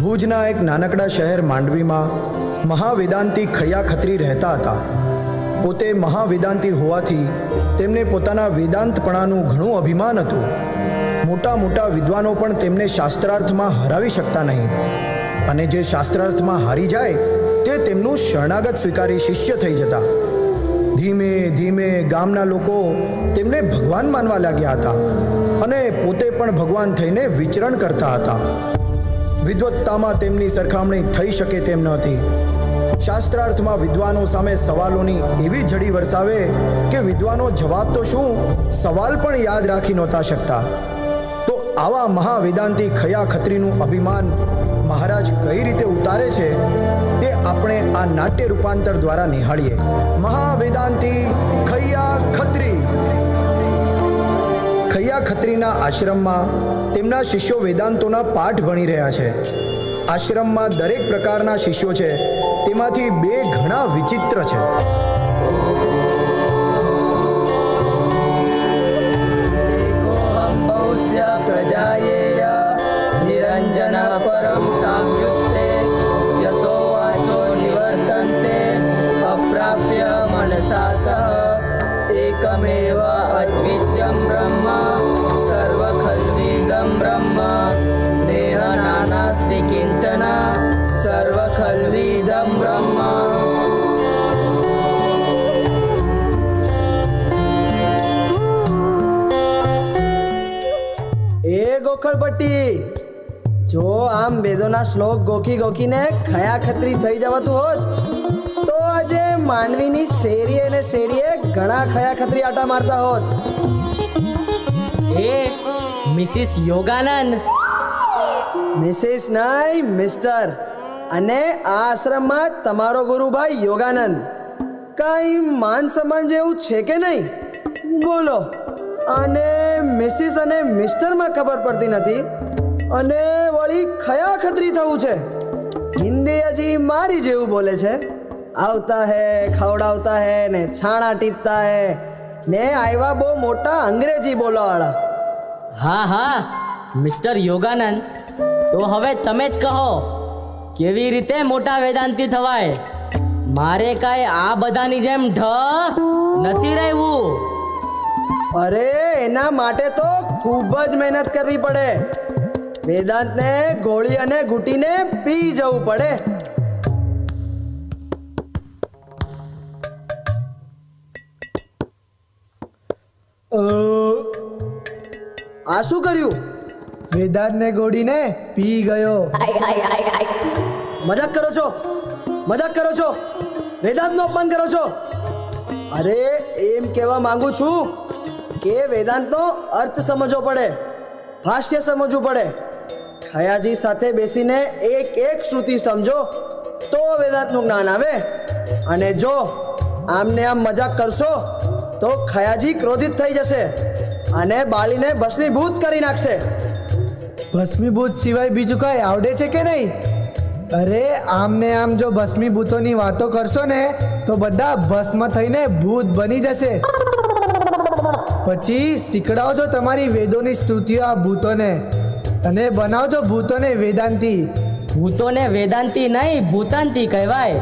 ભુજના એક નાનકડા શહેર માંડવીમાં મહાવેદાંતી ખૈયા ખત્રી રહેતા હતા. પોતે મહાવેદાંતી હોવાથી તેમને પોતાના વેદાંતપણાનું ઘણું અભિમાન હતું. મોટા મોટા વિદ્વાનો પણ તેમને શાસ્ત્રાર્થમાં હરાવી શકતા નહીં, અને જે શાસ્ત્રાર્થમાં હારી જાય તે તેમનું શરણાગત સ્વીકારી શિષ્ય થઈ જતા. ધીમે ધીમે ગામના લોકો તેમને ભગવાન માનવા લાગ્યા હતા, અને પોતે પણ ભગવાન થઈને વિચરણ કરતા હતા. વિદ્વત્તામાં તેમની સરખામણી થઈ શકે તેમ નહોતી. શાસ્ત્રાર્થમાં વિદ્વાનો સામે સવાલોની એવી ઝડી વરસાવે કે વિદ્વાનો જવાબ તો શું, સવાલ પણ યાદ રાખી નહોતા શકતા. તો આવા મહાવેદાંતી ખૈયા ખત્રીનું અભિમાન મહારાજ કઈ રીતે ઉતારે છે તે આપણે આ નાટ્ય રૂપાંતર દ્વારા નિહાળીએ. મહાવેદાંતી ખૈયા ખત્રી. ખૈયા ખત્રીના આશ્રમમાં તેમના શિષ્યો વેદાંતોના પાઠ ભણી રહ્યા છે. આશ્રમમાં દરેક પ્રકારના શિષ્યો છે, તેમાંથી બે ઘણા વિચિત્ર છે. એકોહમ બહુસ્ય પ્રજાયેય નિરંજન પરમ સામ્યુક્તે યતો વાચો નિવર્તન્તે અપ્રાપ્ય મનસા સહ એકમેવ અદ્વિત્યમ બ્રહ્મ સર્વખલ્વિદમ બ્રહ્મ નેહ નાનાસ્તિ કિંચન સર્વખલ્વિદમ બ્રહ્મ. એ ગોખળપટ્ટી, જો આમ વેદોના શ્લોક ગોખી ગોખીને ખયા ખત્રી થઈ જવાતું હોત તો આજે માંડવીની શેરીએ ને શેરીએ ઘણા ખયા ખત્રી આટા મારતા હોત. એ મિસિસ યોગાનંદ. મિસિસ નહીં, મિસ્ટર. અને આ આશ્રમમાં તમારો ગુરુભાઈ યોગાનંદ. કાંઈ માન સન્માન જેવું છે કે નહીં? બોલો. અને મિસિસ અને મિસ્ટરમાં ખબર પડતી નથી, અને વળી ખયા ખત્રી થવું છે. હિન્દી હજી મારી જેવું બોલે છે. આવતા હે, ખવડાવતા હે ને છાણા ટીપતા હે ને આવ્યા બહુ મોટા અંગ્રેજી બોલવાવાળા. હા હા મિસ્ટર યોગાનંદ, તો હવે તમે જ કહો, કેવી રીતે મોટા વેદાંતી થવાય? મારે કાંઈ આ બધાની જેમ ઢ નથી રહેવું. અરે એના માટે તો ખૂબ જ મહેનત કરવી પડે. વેદાંતને ગોળી અને ઘૂંટીને પી જવું પડે. આ શું કર્યું? વેદાંતને ગોળીને પી ગયો. મજાક કરો છો, મજાક કરો છો, વેદાંતનું અપમાન કરો છો. અરે એમ કહેવા માંગુ છું કે વેદાંતનો અર્થ સમજવો પડે, ભાષ્ય સમજવું પડે. ખયાજી સાથે બેસીને એક એક શ્રુતિ સમજો તો વેદાંતનું જ્ઞાન આવે. અને જો આમને આમ મજાક કરશો તો ખયાજી ક્રોધિત થઈ જશે અને બાળીને ભસ્મીભૂત કરી નાખશે. ભસ્મીભૂત સિવાય બીજું કાંઈ આવડે છે કે નહીં? અરે આમને આમ જો ભસ્મીભૂતોની વાતો કરશો ને તો બધા ભસ્મ થઈને ભૂત બની જશે. પછી શીખડાવજો તમારી વેદોની સ્તુતિઓ આ ભૂતોને, અને બનાવજો ભૂતોને વેદાંતી. ભૂતોને વેદાંતી નહીં, ભૂતાંતી કહેવાય.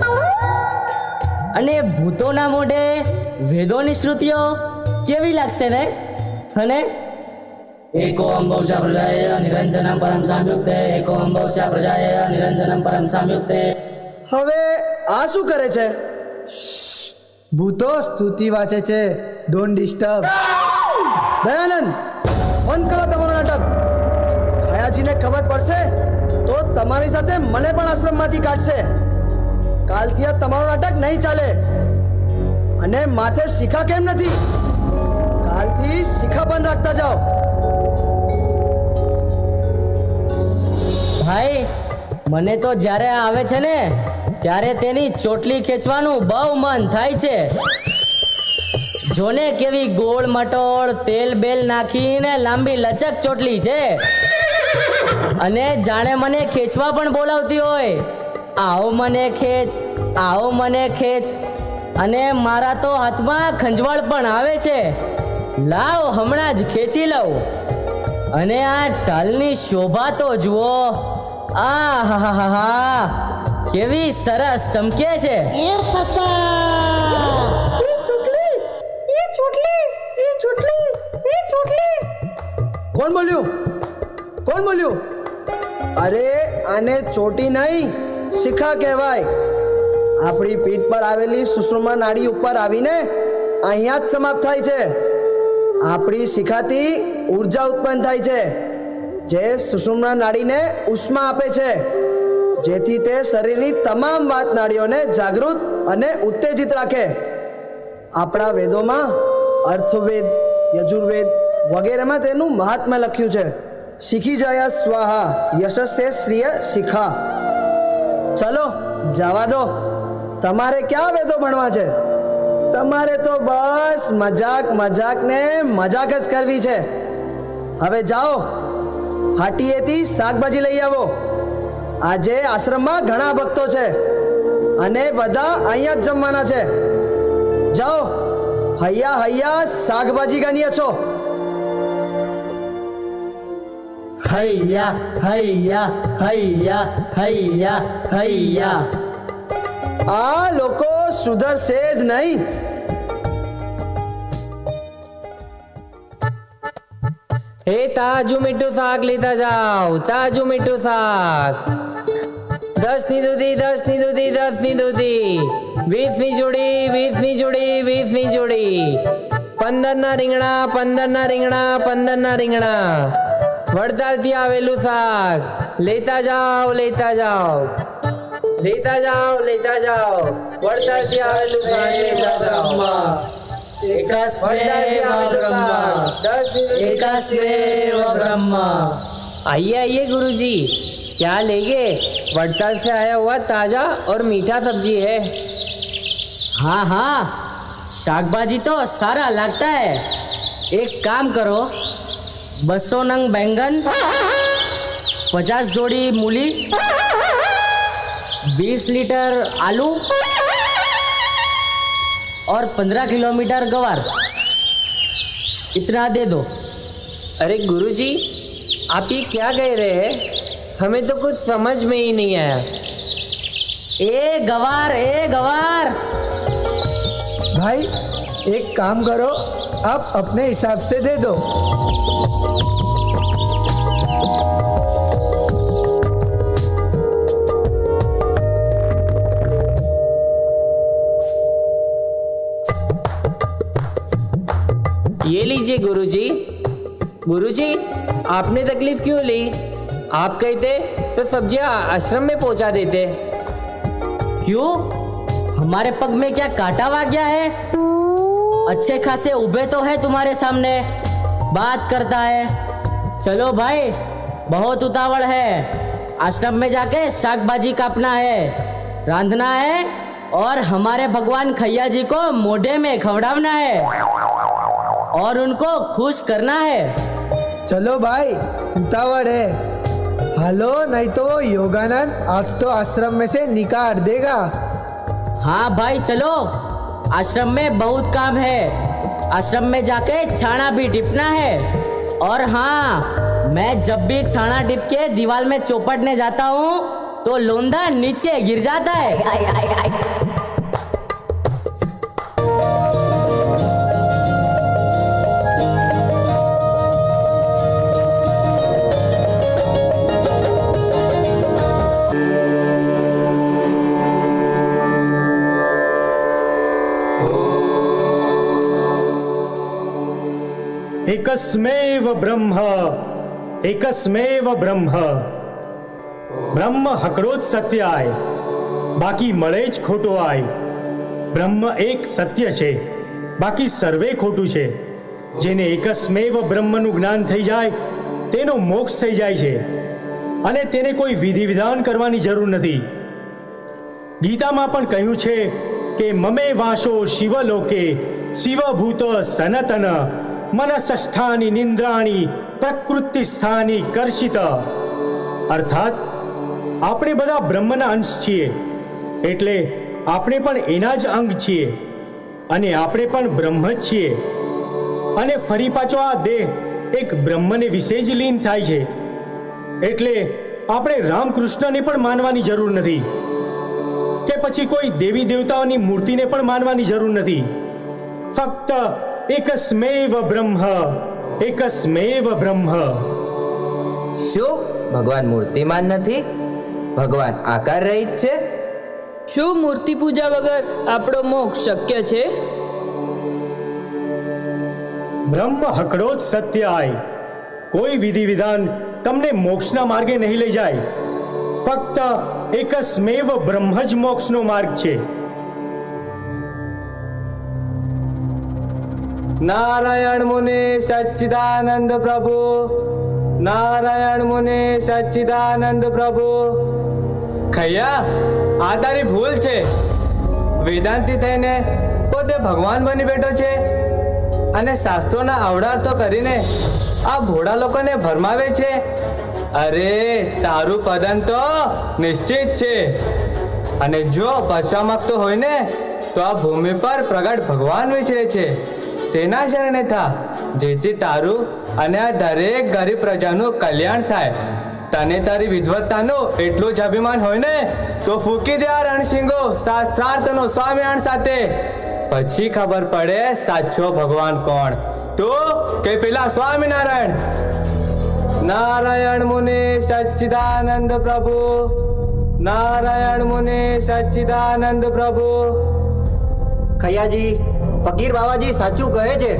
અને ભૂતોના મોઢે વેદોની શ્રુતિઓ કેવી લાગશે ને? અને એકોહમ બહુશા પ્રજાયેય નિરંજનમ પરમ સામ્યુક્તે એકોહમ બહુશા પ્રજાયેય નિરંજનમ પરમ સામ્યુક્તે. હવે આ શું કરે છે? ભૂતો સ્તુતિ વાંચે છે. Don't disturb. દયાનંદ, બંધ કરો તમારું નાટક. ખયાજીને ખબર પડશે તો તમારી સાથે મને પણ આશ્રમમાંથી કાઢશે. કાલથી આ તમારું નાટક નહીં ચાલે. અને માથે શિખા કેમ નથી? કાલથી શિખા બંધ રાખતા જાઓ. ભાઈ, મને તો જ્યારે આવે છે ને ત્યારે તેની ચોટલી ખેંચવાનું બહુ મન થાય છે. જોને કેવી ગોળ મટોળ તેલ બેલ નાખીને લાંબી લચક ચોટલી છે, અને જાણે મને ખેંચવા પણ બોલાવતી હોય. આવો મને ખેંચ, આવો મને ખેંચ. અને મારા તો હાથમાં ખંજવાળ પણ આવે છે. લાવ હમણાં જ ખેંચી લઉં. અને આ ઢાલની શોભા તો જુઓ. આ હા હા હા હા, કેવી સરસ ચમકે છે. કોણ બોલ્યું? કોણ બોલ્યું? અરે આને ચોટી નહીં, શિખા કહેવાય. આપણી પીઠ પર આવેલી સુષુમ્ના નાડી ઉપર આવીને અહીંયા જ સમાપ્ત થાય છે. આપણી શિખાથી ઉર્જા ઉત્પન્ન થાય છે, જે સુષુમ્ના નાડીને ઉષ્મા આપે છે, જેથી તે શરીરની તમામ વાત નાડીઓને જાગૃત અને ઉત્તેજિત રાખે. આપણા વેદોમાં અર્થવેદ, યજુર્વેદ વગેરેમાં તેનું મહાત્મ્ય લખ્યું છે. શીખી જાય સ્વાહા યશસ્ય શ્રિય શિખા. ચલો જવા દો, તમારે ક્યાં વેદો ભણવા છે? તમારે તો બસ મજાક મજાક ને મજાક જ કરવી છે. હવે જાઓ, હાટીએથી શાકભાજી લઈ આવો. આજે આશ્રમમાં ઘણા ભક્તો છે અને બધા અહીંયા જ જમવાના છે. જાઓ, હૈયા હૈયા શાકભાજી ગાનીએ છો. હૈયા હૈયા હૈયા હૈયા હૈયા. આ લોકો સુધરશે જ નહીં. એ તાજું મીઠું શાક લેતા જાઓ, તાજું મીઠું શાક. 10 ની દૂધી, 10 ની દૂધી, 10 ની દૂધી, 20 ની જોડી, 20 ની જોડી, 20 ની જોડી, 15 ના રીંગણા, 15 ના રીંગણા, 15 ના રીંગણા. વડતાલથી આવેલું શાક લેતા જાઓ, લેતા જાઓ, લેતા જાઓ, લેતા જાઓ. વડતાલથી આવેલું શાક લેતા જાઓ. आइए आइए गुरुजी, क्या लेंगे? वड़ताल से आया हुआ ताजा और मीठा सब्जी है. हाँ हाँ, શાકભાજી તો સારા લાગતા હે. એક કામ કરો, 200 નંગ बैंगन, 50 जोड़ी मूली, 20 लीटर आलू और 15 किलोमीटर गवार, इतना दे दो. अरे गुरुजी, आप ये क्या कह रहे हैं? हमें तो कुछ समझ में ही नहीं आया. ए गवार, ए गवार. भाई एक काम करो, आप अपने हिसाब से दे दो. ये लीजिए गुरुजी. गुरुजी, आपने तकलीफ क्यों ली? आप कहते तो सब्जियां आश्रम में पहुंचा देते. क्यों? हमारे पग में क्या कांटा वा गया है? अच्छे खासे उभे तो है तुम्हारे सामने, बात करता है. चलो भाई, बहुत उतावल है. आश्रम में जाके शाक भाजी काटना है, रांधना है और हमारे भगवान खैया जी को मोढ़े में खवड़ावना है और उनको खुश करना है. चलो भाई, उतावड़ है. हालो, नहीं तो योगानंद आज तो आश्रम में से निकाल देगा. हाँ भाई चलो, आश्रम में बहुत काम है. आश्रम में जाके छाना भी टिपना है. और हाँ, मैं जब भी छाना टिप के दीवार में चौपटने जाता हूँ तो लोंदा नीचे गिर जाता है. एकस्मेव ब्रह्म, एकस्मेव ब्रह्म. બ્રહ્મ હકડો જ સત્ય આય, બાકી મળે જ ખોટો આય. બ્રહ્મ એક સત્ય છે, બાકી સર્વે ખોટું છે. જેને એકસ્મેવ બ્રહ્મનું જ્ઞાન થઈ જાય તેનો મોક્ષ થઈ જાય છે અને તેને કોઈ વિધિ વિધાન કરવાની જરૂર નથી. ગીતામાં પણ કહ્યું છે કે મમે વાસો શિવલોકે શિવભૂત સનતન મનસષ્ઠાની નિંદ્રાણી પ્રકૃતિ સ્થાની કર્ષિત. અર્થાત આપણે બધા બ્રહ્મના અંશ છીએ, એટલે આપણે પણ એના જ અંગ છીએ અને આપણે પણ બ્રહ્મ જ છીએ. અને ફરી પાછો આ દેહ એક બ્રહ્મને વિશે જ લીન થાય છે. એટલે આપણે રામકૃષ્ણને પણ માનવાની જરૂર નથી, કે પછી કોઈ દેવી દેવતાઓની મૂર્તિને પણ માનવાની જરૂર નથી. ફક્ત એકસ્મેવ બ્રહ્મ, એકસ્મેવ બ્રહ્મ. શું ભગવાન મૂર્તિમાન નથી? ભગવાન આકાર રહિત છે. શું મૂર્તિ પૂજા વગર આપણો મોક્ષ શક્ય છે? બ્રહ્મ હકડો જ સત્યાય. કોઈ વિધિ વિધાન તમને મોક્ષના માર્ગે નહીં લઈ જાય. ફક્ત એકસ્મેવ બ્રહ્મ જ મોક્ષનો માર્ગ છે. નારાયણ મુનિ સચ્ચિદાનંદ પ્રભુ, નારાયણ મુનિ સચ્ચિદાનંદ પ્રભુ. ખૈયા, આ તારી ભૂલ છે. વેદાંતી થઈને પોતે ભગવાન બની બેઠો છે અને શાસ્ત્રોના આવડાર કરીને આ ભોળા લોકોને ભરમાવે છે. અરે, તારું પતન તો નિશ્ચિત છે. અને જો બચવા માંગતો હોય ને તો આ ભૂમિ પર પ્રગટ ભગવાન વિચરે છે, તેના શરણે થા, જેથી તારું અને આ દરેક ગરીબ પ્રજાનું કલ્યાણ થાય. તને તારી વિદ્વત્તાનું એટલું જ અભિમાન હોય ને તો ફૂકી દે આ રણસિંગો શાસ્ત્રાર્થનો સ્વામિનારાયણ સાથે. પછી ખબર પડે સાચો ભગવાન કોણ, તો કે પેલા સ્વામિનારાયણ. નારાયણ મુનિ સચ્ચિદાનંદ પ્રભુ, નારાયણ મુનિ સચ્ચિદાનંદ પ્રભુ. ખૈયાજી, ફકીર બાવાજી સાચું કહે છે.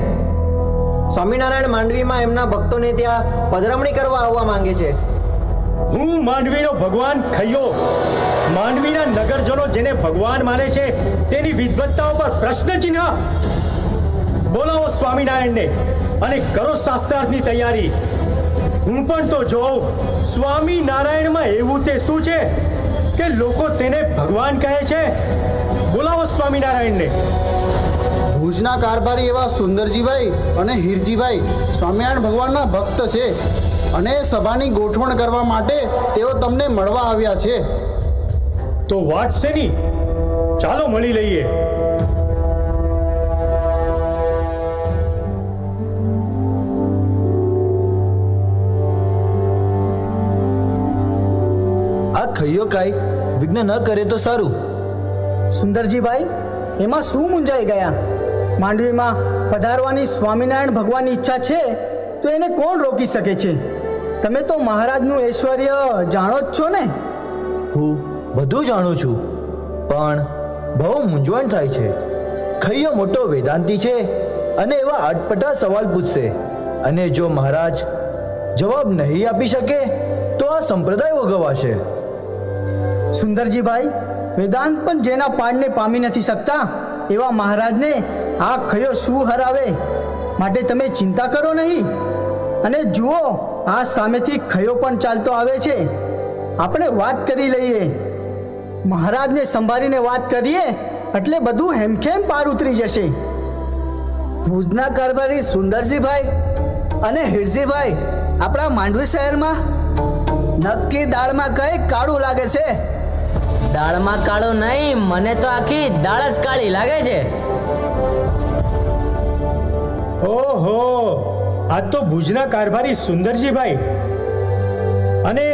સ્વામિનારાયણ માંડવીમાં એમના ભક્તોને ત્યાં પધરામણી કરવા આવવા માંગે છે. હું માંડવીનો ભગવાન ખૈયો, માંડવીના નગરજનો જેને ભગવાન માને છે તેની વિદ્વત્તાઓ પર પ્રશ્ન ચિહ્ન. બોલાવો સ્વામિનારાયણને અને કરો શાસ્ત્રાર્થની તૈયારી. હું પણ તો જોઉં સ્વામિનારાયણમાં એવું તે શું છે કે લોકો તેને ભગવાન કહે છે. બોલાવો સ્વામિનારાયણને. ભુજના કારભારી એવા સુંદરજીભાઈ અને હીરજીભાઈ સ્વામિનારાયણ ભગવાનના ભક્ત છે અને સભાની ગોઠવણ કરવા માટે તેઓ તમને મળવા આવ્યા છે. તો વાત છે ની, ચાલો મળી લઈએ. આ ખૈયો કાંઈ વિઘ્ન ન કરે તો સારું. સુંદરજીભાઈ, એમાં શું મૂંઝાઈ ગયા? માંડવીમાં પધારવાની સ્વામિનારાયણ ભગવાનની ઈચ્છા છે તો એને કોણ રોકી શકે છે? તમે તો મહારાજનું ઐશ્વર્ય જાણો જ છો ને. હું બધું જાણું છું, પણ બહુ મૂંઝવણ થાય છે. ખૈયો મોટો વેદાંતી છે અને એવા અટપટા સવાલ પૂછશે, અને જો મહારાજ જવાબ નહીં આપી શકે તો આ સંપ્રદાય વગવાશે. સુંદરજીભાઈ, વેદાંત પણ જેના પાડને પામી નથી શકતા એવા મહારાજને આ ખયો શું હરાવે? માટે તમે ચિંતા કરો નહીં. અને જુઓ, આ સામેથી ખયો પણ ચાલતો આવે છે. આપણે વાત કરી લઈએ. મહારાજને સંભાળીને વાત કરીએ એટલે બધું હેમખેમ પાર ઉતરી જશે. ભુજના કારભારી સુંદરજીભાઈ અને હીરજીભાઈ આપણા માંડવી શહેરમાં નક્કી દાળમાં કંઈક કાળું લાગે છે. દાળમાં કાળો નહીં, મને તો આખી દાળ જ કાળી લાગે છે. ઓહો, આ તો ભુજના કારભારી સુંદરજીભાઈ અને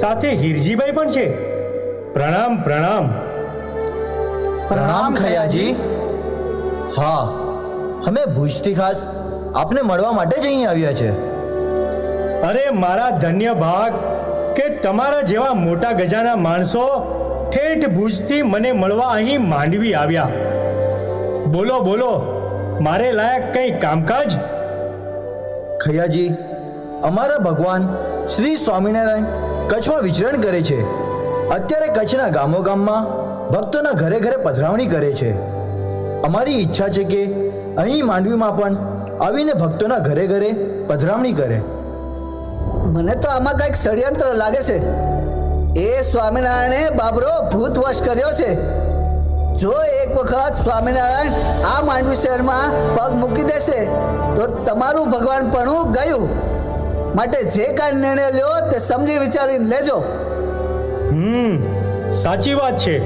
સાથે હીરજીભાઈ પણ છે. પ્રણામ પ્રણામ. પ્રણામ ખૈયાજી. હા, અમે ભુજથી ખાસ આપને મળવા માટે જ અહીં આવ્યા છે. અરે મારા ધન્ય ભાગ કે તમારા જેવા મોટા ગજાના માણસો ઠેઠ ભુજથી મને મળવા અહીં માંડવી આવ્યા. બોલો બોલો, મારે લાયક કંઈ કામકાજ? ખૈયાજી, અમારા ભગવાન શ્રી સ્વામિનારાયણ કચ્છમાં વિચરણ કરે છે. અત્યારે કચ્છના ગામો ગામમાં ભક્તોના ઘરે ઘરે પધરામણી કરે છે. અમારી ઈચ્છા છે કે અહીં માંડવીમાં પણ આવીને ભક્તોના ઘરે ઘરે પધરામણી કરે. મને તો આમાં કંઈક ષડયંત્ર લાગે છે. એ સ્વામિનારાયણે બાબરો ભૂતવશ કર્યો છે. જો એક વખત સ્વામિનારાયણ આ માંડવી શહેરમાં પગ મૂકી દેશે તો તમારું ભગવાનપણું ગયું. માટે જે કાંઈ નિર્ણય લ્યો તે સમજી વિચારીને લેજો. સાચી વાત છે.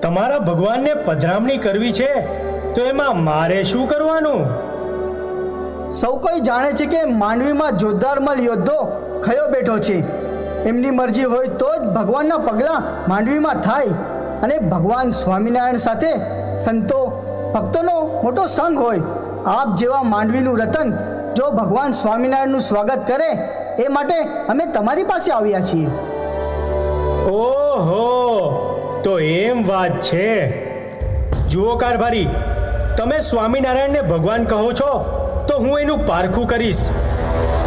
તમારા ભગવાનને પધરામણી કરવી છે તો એમાં મારે શું કરવાનું? સૌ કોઈ જાણે છે કે માંડવીમાં જોરદાર મલ યોદ્ધો ખયો બેઠો છે. એમની મરજી હોય તો જ ભગવાનના પગલાં માંડવીમાં થાય. અને ભગવાન સ્વામિનારાયણ સાથે સંતો ભક્તોનો મોટો સંઘ હોય. આપ જેવા માંડવીનું રતન જો ભગવાન સ્વામિનારાયણનું સ્વાગત કરે એ માટે અમે તમારી પાસે આવ્યા છીએ. ઓહો, તો એમ વાત છે. જુઓ કારભારી, તમે સ્વામિનારાયણને ભગવાન કહો છો તો હું એનું પારખું કરીશ.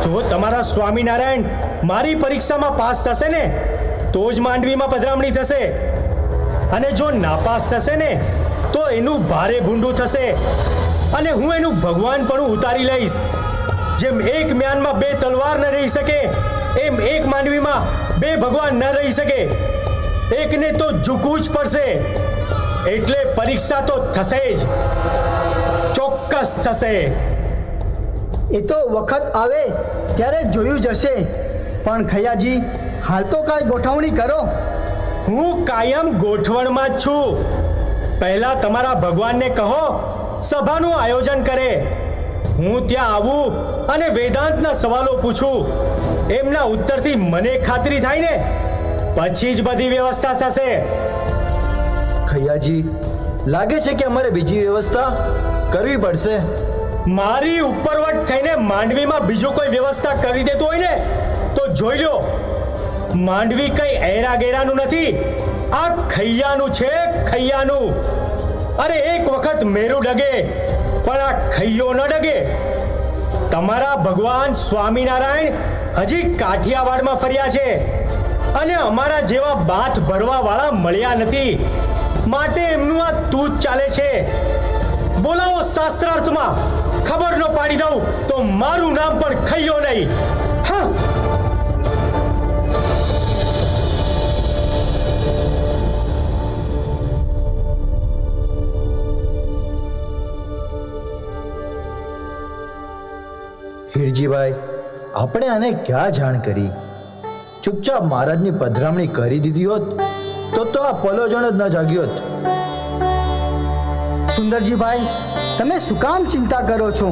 જો તમારા સ્વામિનારાયણ મારી પરીક્ષામાં પાસ થશે ને તો જ માંડવીમાં પધરામણી થશે, અને જો નાપાસ થશે ને તો એનું ભારે ભૂંડું થશે, અને હું એનું ભગવાન પણ ઉતારી લઈશ. જેમ એક મ્યાનમાં બે તલવાર ન રહી શકે એમ એક માંડવીમાં બે ભગવાન ન રહી શકે. એકને તો ઝૂકવું જ પડશે. એટલે પરીક્ષા તો થશે જ, ચોક્કસ થશે. એ તો વખત આવે ત્યારે જોયું જશે. પણ ખૈયાજી, હાલ તો કાંઈ ગોઠવણી કરો. હું કાયમ ગોઠવણમાં જ છું. પહેલા તમારા ભગવાનને કહો સભાનું આયોજન કરે. હું ત્યાં આવું અને વેદાંતના સવાલો પૂછું. એમના ઉત્તરથી મને ખાતરી થાય ને પછી જ બધી વ્યવસ્થા થશે. ખૈયાજી, લાગે છે કે અમારે બીજી વ્યવસ્થા કરવી પડશે. મારી ઉપરવટ થઈને માંડવીમાં બીજો કોઈ વ્યવસ્થા કરી દેતો હોય ને તો જોઈ લો. માંડવી કઈ એરા ગેરાનું નથી, આ ખૈયાનું છે, ખૈયાનું. અરે એક વખત મેરું ડગે પણ આ ખૈયો ન ડગે. તમારા ભગવાન સ્વામિનારાયણ હજી કાઠિયાવાડમાં ફર્યા છે અને અમારા જેવા બાથ ભરવા વાળા મળ્યા નથી, માટે એમનું આ તૂત ચાલે છે. બોલાવો શાસ્ત્રાર્થમાં, ખબર ન પાડી દઉં તો મારું નામ પણ ખૈયો નહીં. હા, હીરજીભાઈ, આપણે આને ક્યાં જાણ કરી? ચૂપચાપ મહારાજની પધરામણી કરી દીધી હોત તો આ પલોજણ જ ન જાગ્યો હોત. સુંદરજીભાઈ, તમે શું કામ ચિંતા કરો છો?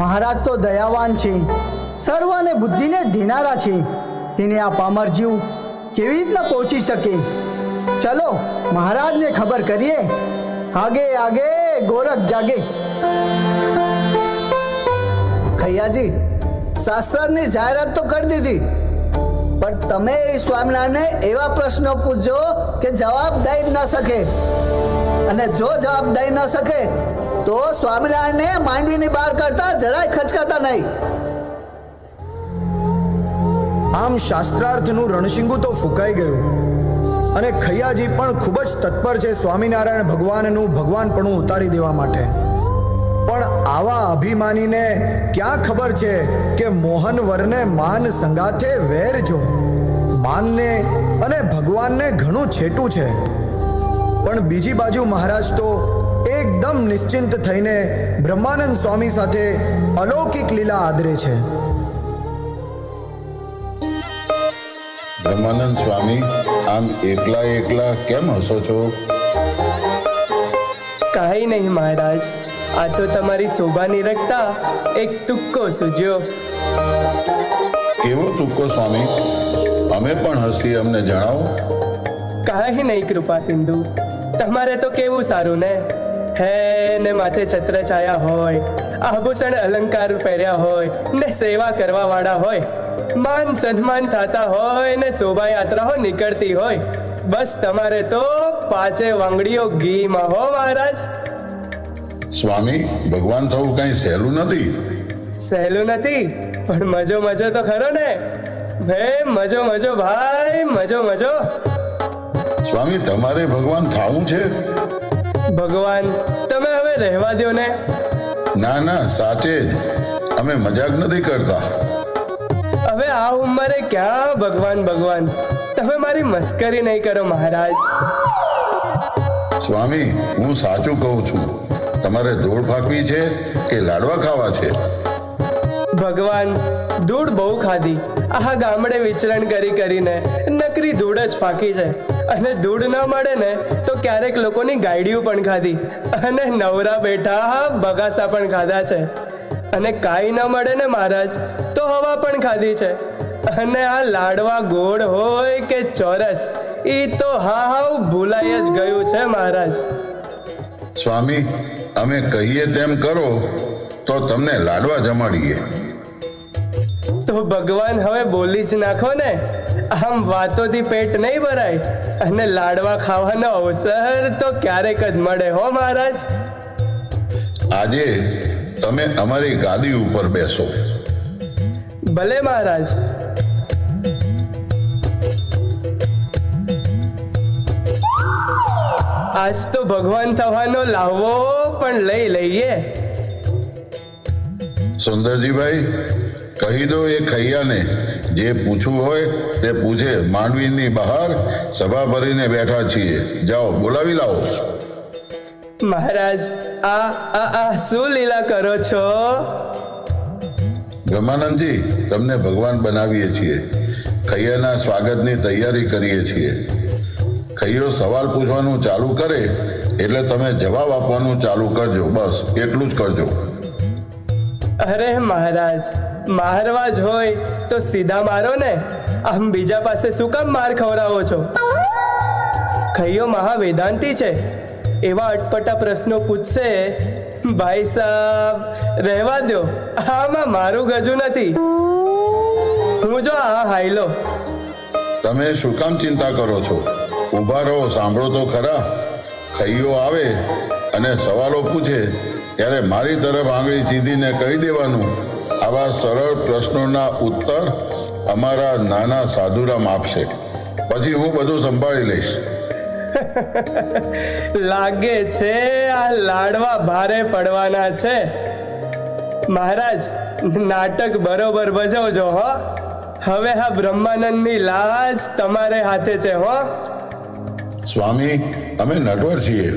મહારાજ તો દયાવાન છે, સર્વ અને બુદ્ધિને દેનારા છે. તેને આ પામર જીવ કેવી રીતના પહોંચી શકે? ચલો મહારાજને ખબર કરીએ. આગે આગે ગોરખ જાગે. ખૈયાજી, શાસ્ત્રની જાહેરાત તો કરી દીધી, પણ તમે સ્વામિનારાયણને એવા પ્રશ્નો પૂછજો કે જવાબ દઈ ન શકે. અને જો જવાબ દઈ ન શકે તો સ્વામિનારાયણને માંડવીની બહાર કરતા જરાય ખચકાતા નહીં. આમ શાસ્ત્રાર્થનું રણશીંગું તો ફૂંકાઈ ગયું અને ખૈયાજી પણ ખૂબ જ તત્પર છે સ્વામિનારાયણ ભગવાનનું ભગવાનપણું ઉતારી દેવા માટે. પણ આવા અભિમાનીને ક્યાં ખબર છે કે મોહન વરને માન સંગાથે વેર જો. માનને અને ભગવાનને ઘણું છેટું છે. પણ બીજી બાજુ મહારાજ તો એકદમ નિશ્ચિંત થઈને બ્રહ્માનંદ સ્વામી સાથે અલૌકિક લીલા આદરે છે. બ્રહ્માનંદ સ્વામી, આમ એકલા એકલા કેમ હસો છો? કાંઈ નહીં મહારાજ, આ તો તમારી શોભા નિરખતા એક તુક્કો સૂજ્યો. કેવો તુક્કો સ્વામી? અમે પણ હસી, અમને જણાવો. કાંઈ નહીં કૃપા સિંધુ, તમારે તો કેવું સારું ને. હે ને માથે છત્ર છાયા હોય, આભૂષણ અલંકાર પહેર્યા હોય ને સેવા કરવા વાળા હોય, માન સન્માન થતા હોય ને શોભાયાત્રાઓ નીકળતી હોય. બસ તમારે તો પાંચે વાંગડીઓ ઘીમાં હો મહારાજ. સ્વામી, ભગવાન થવું કઈ સહેલું નથી. સહેલું નથી, પણ મજો મજો તો ખરો ને. હે મજો મજો ભાઈ, મજો મજો. સ્વામી, તમારે ભગવાન થવું છે? ભગવાન તમે હવે રહેવા દો ને. ના ના, સાચે જ, અમે મજાક નથી કરતા. હવે આ ઉંમરે ક્યાં ભગવાન ભગવાન, તમે મારી મસ્કરી નહીં કરો મહારાજ. સ્વામી, હું સાચું કહું છું. તમારે ધૂળ ફાંકવી છે કે લાડવા ખાવા છે? ભગવાન ધૂળ બહુ ખાધી, આ ગામડે વિચરણ કરી કરીને નકરી ધૂળ જ ફાંકી છે. અને ધૂળ ન મળે ને તો ક્યારેક લોકોની ગાયડીઓ પણ ખાધી, અને નવરા બેઠા બગાસા પણ ખાધા છે. અને કાંઈ ન મળે ને મહારાજ તો હવા પણ ખાધી છે. અને આ લાડવા ગોળ હોય કે ચોરસ, એ તો હાવ ભૂલાઈ જ ગયું છે મહારાજ. સ્વામી, અમે કહીએ તેમ કરો તો તમને લાડવા જમાડીએ. તો ભગવાન હવે બોલી જ નાખો ને. આમ વાતોથી પેટ નહીં ભરાય, અને લાડવા ખાવાનો અવસર તો ક્યારેક જ મળે હો મહારાજ. આજે તમે અમારી ગાદી ઉપર બેસો. ભલે મહારાજ. આજ તો ભગવાન થવાનો લાહવો પણ લઈ લઈએ. સુંદરજીભાઈ, કહી દો એ ખૈયાને જે પૂછવું હોય તે પૂછે. માંડવીની બહાર સભા ભરીને બેઠા છીએ. જાઓ, બોલાવી લાવો. મહારાજ, આ આ આ શું લીલા કરો છો? બ્રહ્માનંદજી, તમને ભગવાન બનાવીએ છીએ. ખૈયાના સ્વાગતની તૈયારી કરીએ છીએ. ખૈયો સવાલ પૂછવાનું ચાલુ કરે એટલે તમે જવાબ આપવાનું ચાલુ કરજો. બસ એટલું જ કરજો. અરે મહારાજ, મારવા જ હોય તો સીધા મારો ને. આમ બીજા પાસે શું કામ માર ખવડાવો છો? ખૈયો મહાવેદાંતી છે. એવા અટપટા પ્રશ્નો પૂછશે, ભાઈ સાહેબ રહેવા દો, આમાં મારું ગજુ નથી. હું જો આ હાઈલો. તમે શું કામ ચિંતા કરો છો? ઊભા રહો, સાંભળો તો ખરા. ખૈયો આવે અને સવાલો પૂછે ત્યારે મારી તરફ આંગળી ચીંધીને કહી દેવાનું, આવા સરળ પ્રશ્નોના ઉત્તર અમારા નાના સાધુરામ આપશે. પછી હું બધું સંભાળી લઈશ. લાગે છે આ લાડવા ભારે પડવાના છે. મહારાજ, નાટક બરોબર ભજવજો હો. હવે આ બ્રહ્માનંદની લાજ તમારે હાથે છે હો. સ્વામી, અમે નટવર છીએ.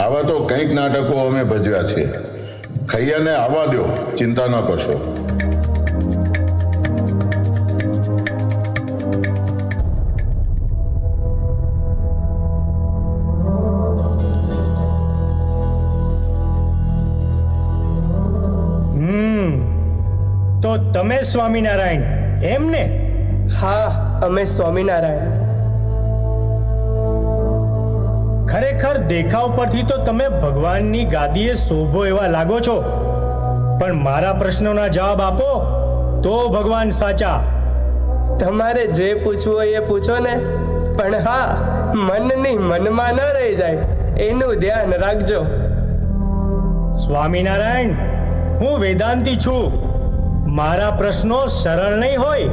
આવા તો કંઈક નાટકો અમે ભજવ્યા છે. ખૈયાને આવવા દો, ચિંતા ન કરશો. તો તમે સ્વામિનારાયણ એમ ને? હા, અમે સ્વામિનારાયણ. ખરેખર દેખાવ પરથી તો તમે ભગવાનની ગાદીએ શોભો એવા લાગો છો, પણ મારા પ્રશ્નોના જવાબ આપો તો ભગવાન સાચા. તમારે જે પૂછવું હોય એ પૂછો ને, પણ હા, મનની મનમાં ન રહી જાય એનું ધ્યાન રાખજો. સ્વામિનારાયણ, હું વેદાંતી છું. મારા પ્રશ્નો સરળ નહીં હોય.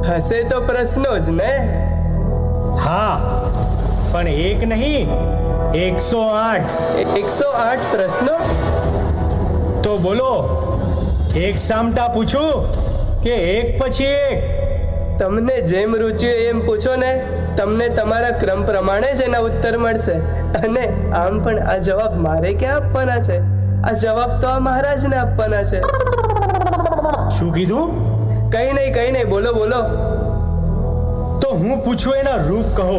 હશે તો પ્રશ્નો જ ને. હા, પણ એક નહીં, 108. 108 પ્રશ્નો? તો બોલો, એક સામટા પૂછું કે એક પછી એક? તમને જેમ રુચિ હોય એમ પૂછો ને. તમને તમારા ક્રમ પ્રમાણે જ એના ઉત્તર મળશે. અને આમ પણ આ જવાબ મારે ક્યાં આપવાના છે? આ જવાબ તો આ મહારાજને આપવાના છે. શું કીધું? કઈ નહીં, બોલો બોલો. તો હું પૂછું એના રૂપ કહો.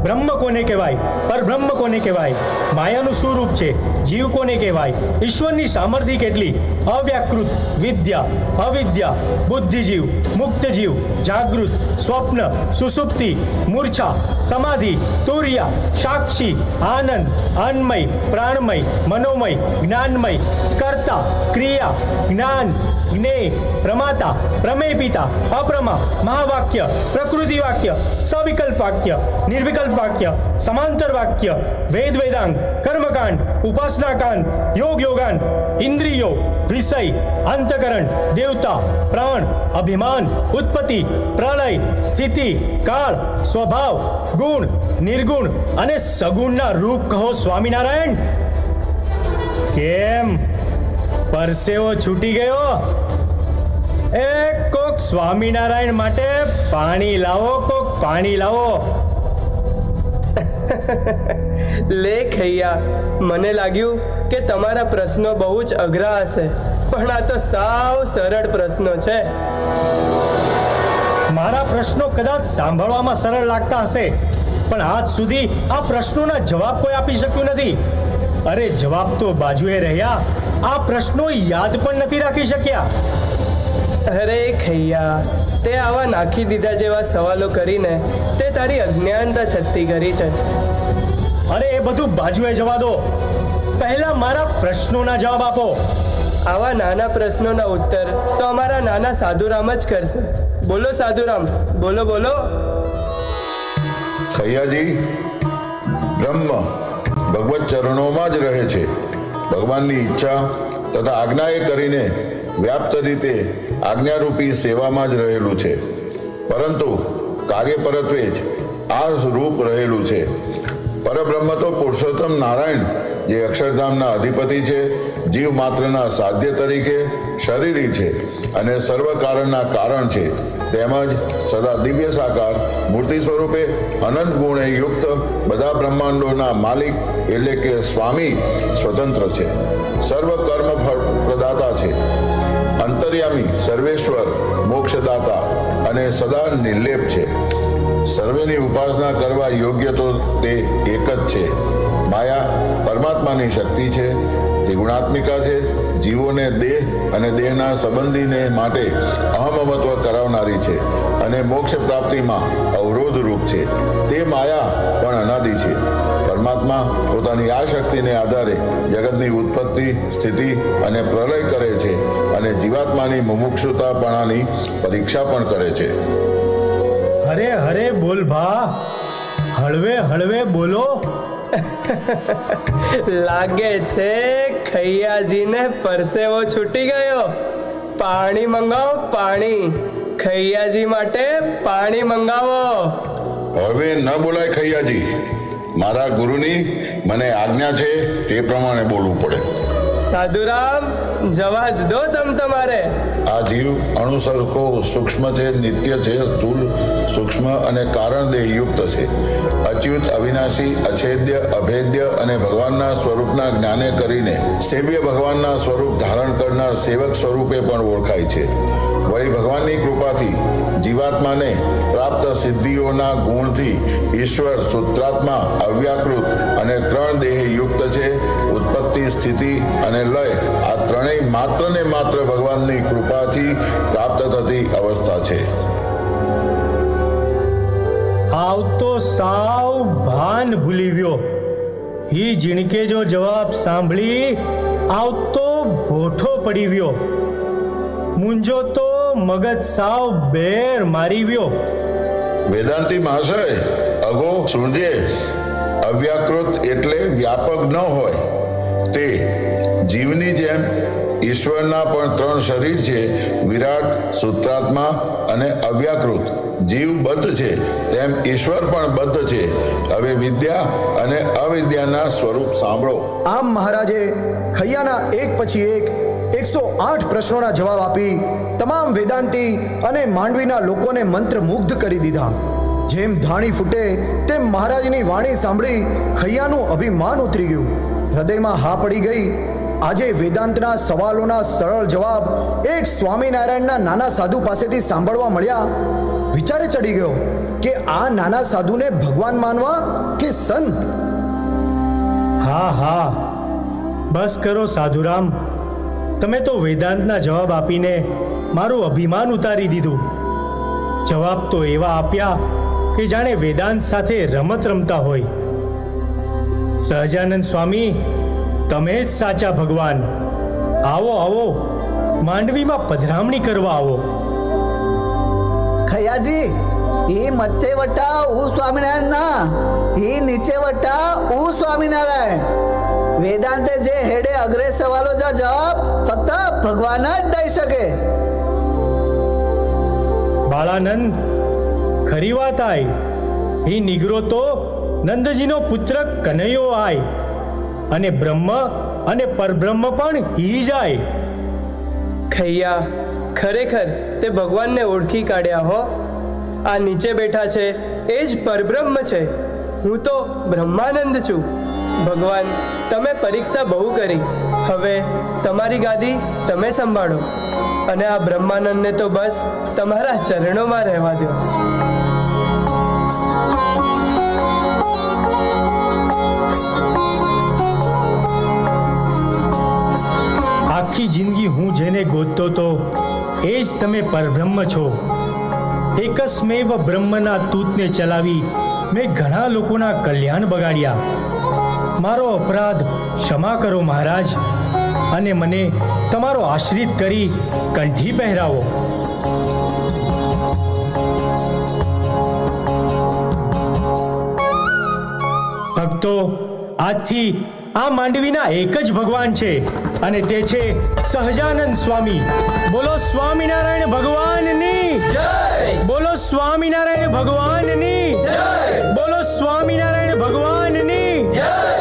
બ્રહ્મ કોને કહેવાય? પરબ્રહ્મ કોને કહેવાય? માયાનું શું રૂપ છે? જીવ કોને કહેવાય? ઈશ્વરની સામર્થ્ય કેટલી? અવ્યાકૃત, વિદ્યા, અવિદ્યા, બુદ્ધિજીવ, મુક્તજીવ, જાગૃત, સ્વપ્ન, સુષુપ્તિ, મૂર્છા, સમાધિ, તુર્યા, સાક્ષી, આનંદ, અન્મય, પ્રાણમય, મનોમય, જ્ઞાનમય, કર્તા, ક્રિયા, જ્ઞાન, જ્ઞેય, પ્રમાતા, પ્રમેય પિતા, અપ્રમા, મહાવાક્ય, પ્રકૃતિ વાક્ય, સવિકલ્પ વાક્ય, નિર્વિકલ્પ વાક્ય, સમાંતર વાક્ય, વેદ વેદાંગ, કર્મકાંડ, ઉપાસનાકાંડ, યોગ યોગાન, ઇન્દ્રિયો, વિષય, અંતકરણ, દેવતા, પ્રાણ, અભિમાન, ઉત્પત્તિ, પ્રલય, સ્થિતિ, કાળ, સ્વભાવ, ગુણ, નિર્ગુણ અને સગુણના રૂપ કહો સ્વામિનારાયણ. કેમ પરસેવો છૂટી ગયો? કોક સ્વામિનારાયણ માટે પાણી લાવો, કોક પાણી લાવો. લે ખૈયા, મને લાગ્યું કે તમારા પ્રશ્નો બહુ જ અઘરા હશે, પણ આ તો સાવ સરળ પ્રશ્નો છે. મારા પ્રશ્નો કદાચ સાંભળવામાં સરળ લાગતા હશે, પણ આજ સુધી આ પ્રશ્નોના જવાબ કોઈ આપી શક્યું નથી. અરે જવાબ તો બાજુએ રહ્યા, આ પ્રશ્નો યાદ પણ નથી રાખી શક્યા. અરે ખૈયા, તે આવા નાખી દીધા જેવા સવાલો કરીને તે તારી અજ્ઞાનતા છતી કરી છે. અરે એ બધું બાજુએ જવા દો, પહેલા મારા પ્રશ્નોના જવાબ આપો. આવા નાના પ્રશ્નોના ઉત્તર તો અમારા નાના સાધુરામ જ કરશે. બોલો સાધુરામ, બોલો બોલો. ખૈયાજી, બ્રહ્મ ભગવત ચરણોમાં જ રહે છે. ભગવાનની ઈચ્છા તથા આજ્ઞાએ કરીને વ્યાપ્ત રીતે આજ્ઞારૂપી સેવામાં જ રહેલું છે, પરંતુ કાર્ય પરત્વે જ આ રૂપ રહેલું છે. પરબ્રહ્મ તો પુરુષોત્તમ નારાયણ, જે અક્ષરધામના અધિપતિ છે, જીવ માત્રના સાધ્ય તરીકે શરીરી છે અને સર્વ કારણના કારણ છે, તેમજ સદા દિવ્ય સાકાર મૂર્તિ સ્વરૂપે અનંત ગુણે યુક્ત બધા બ્રહ્માંડોના માલિક એટલે કે સ્વામી સ્વતંત્ર છે, સર્વ કર્મ ફળ પ્રદાતા છે, અંતર્યામી, સર્વેશ્વર, મોક્ષદાતા અને સદા નિર્લેપ છે. સર્વેની ઉપાસના કરવા યોગ્ય તો તે એક જ છે. માયા પરમાત્માની શક્તિ છે, ત્રિગુણાત્મિકા છે, જીવોને દેહ અને દેહના સંબંધીને માટે અહમમત્વ કરાવનારી છે અને મોક્ષ પ્રાપ્તિમાં અવરોધરૂપ છે. તે માયા પણ અનાદિ છે. પરમાત્મા પોતાની આ શક્તિને આધારે જગતની ઉત્પત્તિ, સ્થિતિ અને પ્રલય કરે છે અને જીવાત્માની મુમુક્ષુતાપણાની પરીક્ષા પણ કરે છે. હરે હરે બોલ ભા, હળવે હળવે બોલો. લાગે છે ખૈયાજીને પરસેવો છૂટી ગયો. પાણી મંગાવો, પાણી. ખૈયાજી માટે પાણી મંગાવો. હવે ન બોલાય ખૈયાજી, મારા ગુરુની મને આજ્ઞા છે તે પ્રમાણે બોલવું પડે. સાધુરામ, જવા જ દો તમારે. આ જીવ અણુસરખો સૂક્ષ્મ છે, નિત્ય છે, સ્થૂલ, સૂક્ષ્મ અને કારણ દેહ યુક્ત છે. અચ્યુત, અવિનાશી, અછેદ્ય, અભેદ્ય અને ભગવાનના સ્વરૂપના જ્ઞાને કરીને સેવ્ય ભગવાનના સ્વરૂપ ધારણ કરનાર સેવક સ્વરૂપે પણ ઓળખાય છે. વળી ભગવાનની કૃપાથી જીવાત્માને પ્રાપ્ત સિદ્ધિઓના ગુણથી ઈશ્વર સૂત્રાત્મા અવ્યાકૃત અને ત્રણ દેહ યુક્ત છે. ઉત્પત્તિ, સ્થિતિ અને લય આ ત્રણેય માત્ર ને માત્ર ભગવાનની કૃપાથી પ્રાપ્ત થતી અવસ્થા છે. આવતો સાવ ભાન ભૂલી ગયો. હી જીણકે જો જવાબ સાંભળી આવતો ભોઠો પડી ગયો. મુંજો તો મગજ સાવ બેર મારી ગયો. વેદાંતી મહાશય, અગો સુણજે. અવ્યાકૃત એટલે વ્યાપક ન હોય તે. જીવની જેમ ઈશ્વરના પણ ત્રણ શરીર છે, વિરાટ, સૂત્રાત્મા અને અવ્યાકૃત. જીવ બદ્ધ છે તેમ ઈશ્વર પણ બદ્ધ છે. હવે વિદ્યા અને અવિદ્યાના સ્વરૂપ સાંભળો. આમ મહારાજે ખૈયાના એક પછી એક 108 પ્રશ્નોના જવાબ આપી તમામ વેદાંતી અને માંડવીના લોકોને મંત્રમુગ્ધ કરી દીધા. જેમ ધાણી ફૂટે તેમ મહારાજની વાણી સાંભળી ખૈયાનું અભિમાન ઉતરી ગયું. હૃદયમાં હા પડી ગઈ. આજે વેદાંતના સવાલોના સરળ જવાબ એક સ્વામિનારાયણના નાના સાધુ પાસેથી સાંભળવા મળ્યા. વિચારે ચડી ગયો કે આ નાના સાધુને ભગવાન માનવા કે સંત? હા હા, બસ કરો સાધુરામ. તમે તો વેદાંતના જવાબ આપીને મારું અભિમાન ઉતારી દીધું. જવાબ તો એવા આપ્યા કે જાણે વેદાંત સાથે રમત રમતા હોય. સહજાનંદ સ્વામી, તમે જ સાચા ભગવાન. આવો આવો, માંડવીમાં પધરામણી કરવા આવો. ખૈયાજી, એ મથે વટા હું સ્વામિનારાયણ ના, એ નીચે વટા હું સ્વામિનારાયણ. વેદાંતે જે હેડે અગ્રે સવાલો જા જવાબ ફક્ત ભગવાન જ દઈ શકે. બાળાનંદ, ખરી વાત આય. એ નિગરો તો નંદજીનો પુત્ર કનૈયો આય અને બ્રહ્મ અને પરબ્રહ્મ પણ હી જાય. ખૈયા, ખરેખર તે ભગવાનને ઓળખી કાઢ્યા હો. આ નીચે બેઠા છે એ જ પરબ્રહ્મ છે. હું તો બ્રહ્માનંદ છું. ભગવાન, તમે પરીક્ષા બહુ કરી. હવે તમારી ગાદી તમે સંભાળો અને આ બ્રહ્માનંદને તો બસ તમારા ચરણોમાં રહેવા દો. આખી જિંદગી હું જેને ગોતતો તો એ જ તમે પરબ્રહ્મ છો. એકસ્મેવ બ્રહ્મના તૂતને ચલાવી મેં ઘણા લોકોના કલ્યાણ બગાડ્યા. મારો અપરાધ ક્ષમા કરો મહારાજ, અને મને તમારો આશ્રિત કરી કંઠી પહેરાવો. ભક્તો, આજથી આ માંડવીના એક જ ભગવાન છે, અને તે છે સહજાનંદ સ્વામી. બોલો સ્વામિનારાયણ ભગવાનની જય! બોલો સ્વામિનારાયણ ભગવાનની જય! બોલો સ્વામિનારાયણ ભગવાનની જય!